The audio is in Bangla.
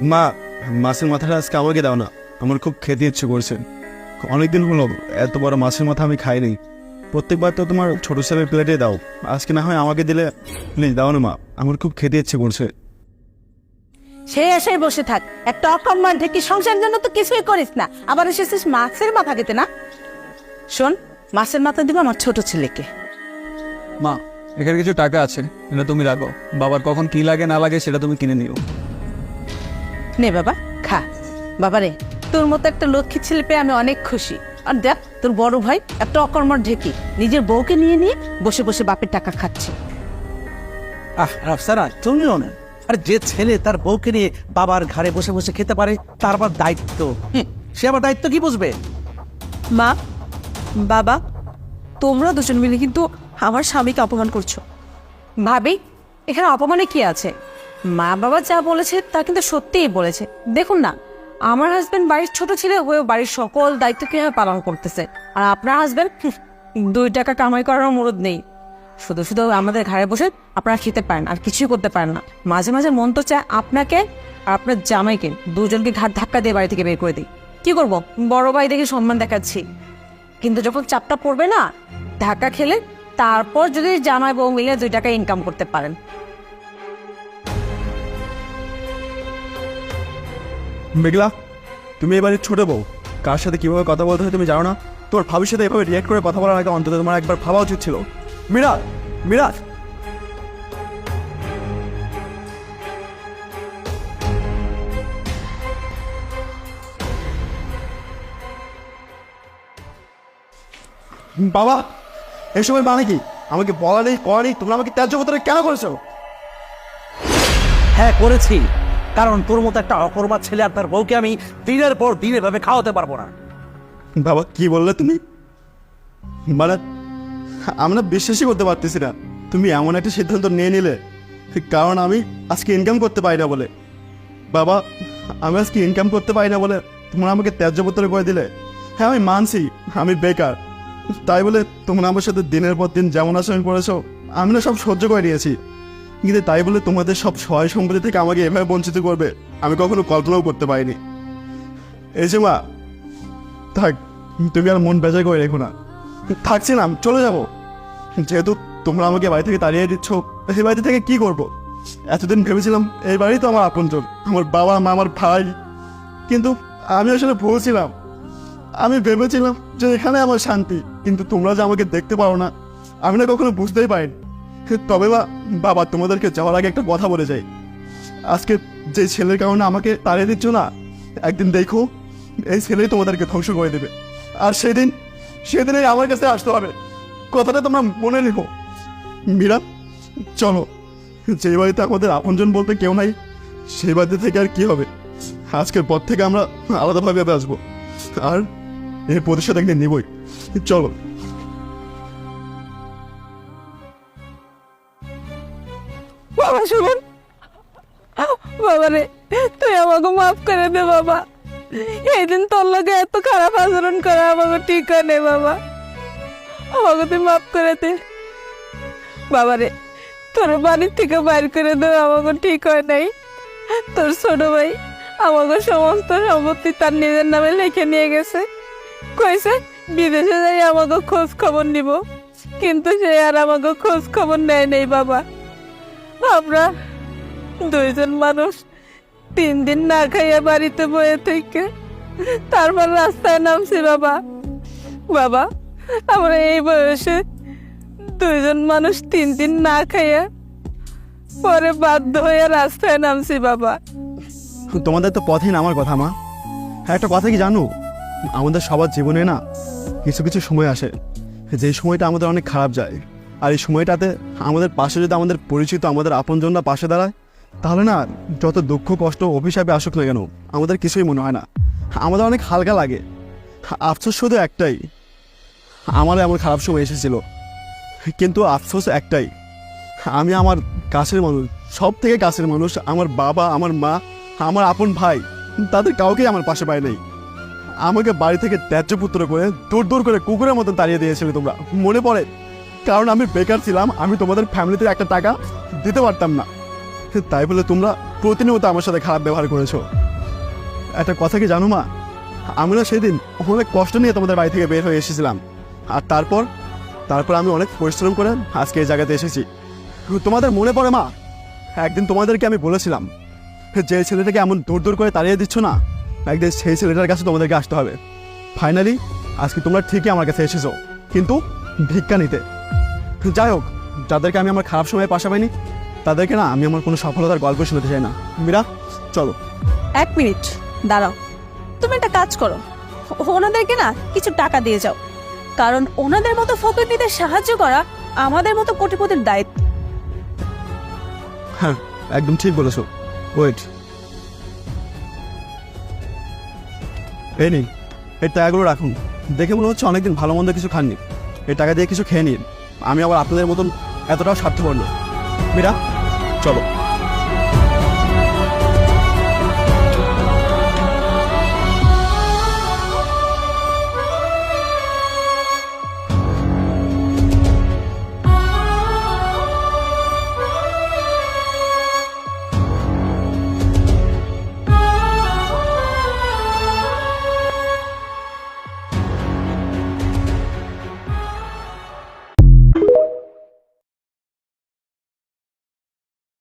মা, মাছের মাথাটা আজকে আমাকে দাও না, আমার খুব খেতে ইচ্ছে করছে। অনেকদিন হলো এত বড় মাছের মাথা আমি খাইনি। প্রত্যেকবার তো তোমার ছোটো ছেলের প্লেটে দাও, আজকে না হয় আমাকে দিলে। প্লিজ দাও না মা, আমার খুব খেতে ইচ্ছে করছে। সে এসে বসে থাক, একটা অকম্মান ঢেকি সংসারের জন্য তো কিছুই করিস না, আবার এসেছিস মাছের মাথা খেতে না। শোন, মাছের মাথা দিব আমার ছোট ছেলেকে। মা, এখানে কিছু টাকা আছে, এটা তুমি রাখো। বাবার কখন কি লাগে না লাগে সেটা তুমি কিনে নিও। নে বাবা, খা। বাবারে, তোর মতো একটা লক্ষ্মী ছেলে পেয়ে আমি অনেক খুশি। আর দেখ, তোর বড় ভাই একটা অকর্মর ঢেকি নিজের বউকে নিয়ে নিয়ে বসে বসে বাপের টাকা খাচ্ছে। রাফসানা, তুমিও না। আর যে ছেলে তার বউকে নিয়ে বাবার ঘাড়ে বসে বসে খেতে পারে, তার আবার দায়িত্ব। সে আবার দায়িত্ব কি বুঝবে? মা, বাবা, তোমরা দুজন মিলে কিন্তু আমার স্বামীকে অপমান করছো। ভাবি, এখানে অপমানে কি আছে? মা বাবা যা বলেছে তা কিন্তু সত্যিই বলেছে। দেখুন না, আমার হাজবেন্ড বাড়ির ছোট ছেলে হয়েও বাড়ির সকল দায়িত্ব কিভাবে পালন করতেছে। আর আপনার হাজবেন্ড 2 টাকা কামাই করার মুরদ নেই, শুধু শুধু আমাদের ঘরে বসে আপনারা খেতে পারেন আর কিছুই করতে পারেন না। মাঝে মাঝে মন তো চায় আপনাকে আর আপনার জামাইকে দুজনকে ঘাট ধাক্কা দিয়ে বাড়ি থেকে বের করে দিই। কি করব, বড় ভাই দেখে সম্মান দেখাচ্ছি, কিন্তু যখন চাপটা পড়বে না, ধাক্কা খেলে তারপর যদি জামাই বউ মিলে 2 টাকা ইনকাম করতে পারেন। মেঘলা, তুমি এবারে ছোট বউ, কার সাথে কিভাবে কথা বলতে হয় তুমি জানো না? তোমার ভাবির সাথে এভাবে রিয়াক্ট করে কথা বলার আগে অন্তত তোমার একবার ভাবা উচিত ছিল। মিরাজ, মিরাজ, বাবা, এসবের মানে কি? আমাকে বলা নেই, করা নেই, তোমরা আমাকে ত্যায্য পত্রে কেন করেছো? হ্যাঁ, করেছি। কারণ তোর মতো একটা অকর্মা ছেলে আর তার বউকে আমি দিনের পর দিন এভাবে খাওয়াতে পারবো না। বাবা, কি বললে তুমি? মানে আমরা বিশ্বাসই করতে পারতেছি না তুমি এমন একটা সিদ্ধান্ত নিয়ে নিলে, কারণ আমি আজকে ইনকাম করতে পারি না বলে। বাবা, আমি আজকে ইনকাম করতে পারি না বলে তোমরা আমাকে ত্যায্যপত্র করে দিলে। হ্যাঁ, আমি মানছি আমি বেকার, তাই বলে তোমরা আমার সাথে দিনের পর দিন যেমন আচরণ করেছো আমি না সব সহ্য করে নিয়েছি, কিন্তু তাই বলে তোমাদের সব সহায় সম্পত্তি থেকে আমাকে এভাবে বঞ্চিত করবে আমি কখনো কল্পনাও করতে পারিনি। এই যে মা, থাক, তুমি আর মন বেজায় করে রেখো না। থাকছি না, চলে যাব। যেহেতু তোমরা আমাকে বাড়ি থেকে তাড়িয়ে দিচ্ছ, এই বাড়ি থেকে কি করব? এতদিন ভেবেছিলাম এই বাড়ি তো আমার আপনজন, আমার বাবা মা, আমার ভাই, কিন্তু আমি আসলে ভুলছিলাম। আমি ভেবেছিলাম যে এখানে আমার শান্তি, কিন্তু তোমরা যে আমাকে দেখতে পারো না আমি না কখনো বুঝতেই পারিনি। তবে বাবা, তোমাদেরকে যাওয়ার আগে একটা কথা বলে যাই। আজকে যে ছেলের কারণে আমাকে তাড়িয়ে দিচ্ছ না, একদিন দেখো এই ছেলেই তোমাদেরকে ধ্বংস করে দেবে। আর সেদিনই আমার কাছে আসতে হবে, কথাটা তোমরা মনে রেখো। মীরা, চলো। যে বাড়িতে আমাদের আপনজন বলতে কেউ নাই, সেই বাড়িতে থেকে আর কি হবে? আজকের পর থেকে আমরা আলাদাভাবে আসবো, আর এর প্রতিশোধ একদিন নিবই। চলো। বাবা শুনুন, বাবা রে, তুই আমাকে মাফ করে দে বাবা। এই দিন তোর লগে এত খারাপ আচরণ করা আমাকে ঠিক হয় না বাবা, আমাকে তুই মাফ করে দে। বাবা রে, তোর বাড়ির থেকে বাইর করে দে আমাকে ঠিক হয় নাই। তোর ছোট ভাই আমাকে সমস্ত সম্পত্তি তার নিজের নামে লিখে নিয়ে গেছে, কইছে বিদেশে যাই আমাকে খোঁজ খবর নিব, কিন্তু সে আর আমাকে খোঁজ খবর নেয় নেই বাবা। আমরা 2 জন মানুষ 3 দিন না খাইয়া বাড়িতে বয়ে থেকে তারপর রাস্তায় নামছি বাবা। বাবা, আমরা এই বয়সে 2 জন মানুষ 3 দিন না খাইয়া পরে বাধ্য হয়ে রাস্তায় নামছি বাবা। তোমাদের তো পথে নামার কথা মা। হ্যাঁ, একটা কথা কি জানো, আমাদের সবার জীবনে না কিছু কিছু সময় আসে যে সময়টা আমাদের অনেক খারাপ যায়, আর এই সময়টাতে আমাদের পাশে যদি আমাদের পরিচিত আমাদের আপনজনরা পাশে দাঁড়ায়, তাহলে না যত দুঃখ কষ্ট অভিশাপে আসুক না কেন আমাদের কিছুই মনে হয় না, আমাদের অনেক হালকা লাগে। আফসোস শুধু একটাই, আমার এমন খারাপ সময় এসেছিল, কিন্তু আফসোস একটাই, আমি আমার কাছের মানুষ, সব থেকে কাছের মানুষ, আমার বাবা, আমার মা, আমার আপন ভাই, তাদের কাউকেই আমার পাশে পায় নাই। আমাকে বাড়ি থেকে ত্যায্যপুত্র করে দূর দূর করে কুকুরের মতন তাড়িয়ে দিয়েছিলে তোমরা, মনে পড়ে? কারণ আমি বেকার ছিলাম, আমি তোমাদের ফ্যামিলিতে একটা টাকা দিতে পারতাম না, তাই বলে তোমরা প্রতিনিয়ত আমার সাথে খারাপ ব্যবহার করেছো। একটা কথা কি জানো মা, আমি না সেদিন অনেক কষ্ট নিয়ে তোমাদের বাড়ি থেকে বের হয়ে এসেছিলাম, আর তারপর আমি অনেক পরিশ্রম করে আজকে এই জায়গাতে এসেছি। তোমাদের মনে পড়ে মা, একদিন তোমাদেরকে আমি বলেছিলাম যে ছেলেটাকে এমন দূর দূর করে তাড়িয়ে দিচ্ছ না, একদিন সেই ছেলেটার কাছে তোমাদেরকে আসতে হবে। ফাইনালি আজকে তোমরা ঠিকই আমার কাছে এসেছো, কিন্তু ভিক্ষা নিতে। যাই হোক, যাদেরকে আমি আমার খারাপ সময়ে পাশা পাইনি তাদেরকে না আমি আমার কোনো সফলতার গল্প শুনতে চাই না। মীরা, চলো। 1 মিনিট দাঁড়াও, তুমি একটা কাজ করো, ওনাদেরকে না কিছু টাকা দিয়ে যাও, কারণ ওনাদের মতো ফকিরদের সাহায্য করা আমাদের মতো কোটিপতির দায়িত্ব। হ্যাঁ, একদম ঠিক বলেছো। ওয়েট, এই নিন, এই টাকাগুলো রাখুন। দেখে মনে হচ্ছে অনেকদিন ভালো মন্দ কিছু খাননি, এই টাকা দিয়ে কিছু খেয়ে নিন। আমি আবার আপনাদের মতন এতটাও স্বার্থপর নই। মীরা, চলো।